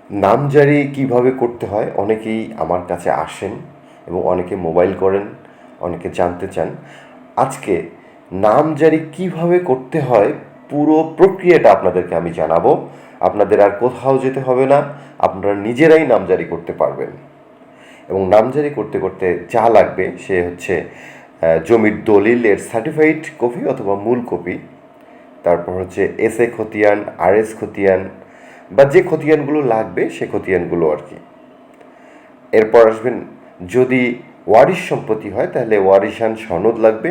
নামজারি কিভাবে করতে হয় অনেকেই আমার কাছে আসেন এবং অনেকে মোবাইল করেন, অনেকে জানতে চান। আজকে নামজারি কিভাবে করতে হয় পুরো প্রক্রিয়াটা আপনাদেরকে আমি জানাবো। আপনাদের আর কোথাও যেতে হবে না, আপনারা নিজেরাই নামজারি করতে পারবেন। এবং নামজারি করতে করতে যা লাগবে সে হচ্ছে জমির দলিলের সার্টিফাইড কপি অথবা মূল কপি, তারপর হচ্ছে এসএ খতিয়ান, আরএস খতিয়ান বা যে খতিয়ানগুলো লাগবে সে খতিয়ানগুলো আর কি। এরপর আসবেন, যদি ওয়ারিশ সম্পত্তি হয় তাহলে ওয়ারিশান সনদ লাগবে,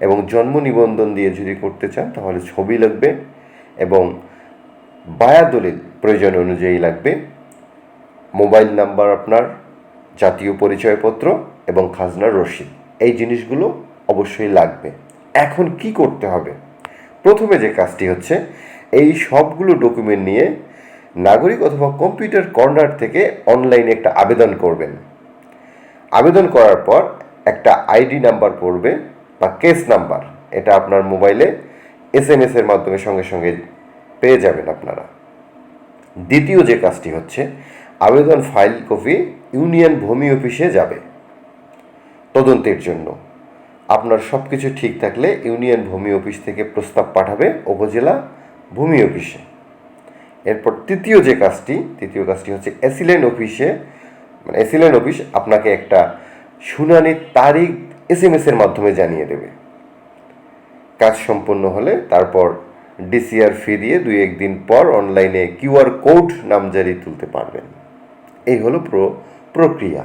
এবং জন্ম নিবন্ধন দিয়ে যদি করতে চান তাহলে ছবি লাগবে, এবং বায়া দলিল প্রয়োজন অনুযায়ী লাগবে, মোবাইল নাম্বার আপনার, জাতীয় পরিচয়পত্র এবং খাজনার রসিদ। এই জিনিসগুলো অবশ্যই লাগবে। এখন কি করতে হবে? প্রথমে যে কাজটি হচ্ছে, এই সবগুলো ডকুমেন্ট নিয়ে নাগরিক অথবা কম্পিউটার কর্নার থেকে অনলাইনে একটা আবেদন করবেন। আবেদন করার পর একটা আইডি নাম্বার পড়বে বা কেস নাম্বার, এটা আপনার মোবাইলে এসএমএস-এর মাধ্যমে সঙ্গে সঙ্গে পেয়ে যাবেন আপনারা। দ্বিতীয় যে কাজটি হচ্ছে, আবেদন ফাইল কপি ইউনিয়ন ভূমি অফিসে যাবে তদন্তের জন্য। আপনার সব কিছু ঠিক থাকলে ইউনিয়ন ভূমি অফিস থেকে প্রস্তাব পাঠাবে উপজেলা ভূমি অফিসে। এরপর তৃতীয় কাজটি হচ্ছে এসিলেন অফিসে, মানে এসিলেন অফিস আপনাকে একটা শুনানির তারিখ এসএমএস-এর মাধ্যমে জানিয়ে দেবে। কাজ সম্পন্ন হলে তারপর ডিসিআর ফি দিয়ে 2-1 দিন পর অনলাইনে কিউআর কোড নামজারি তুলতে পারবেন। এই হলো প্রক্রিয়া।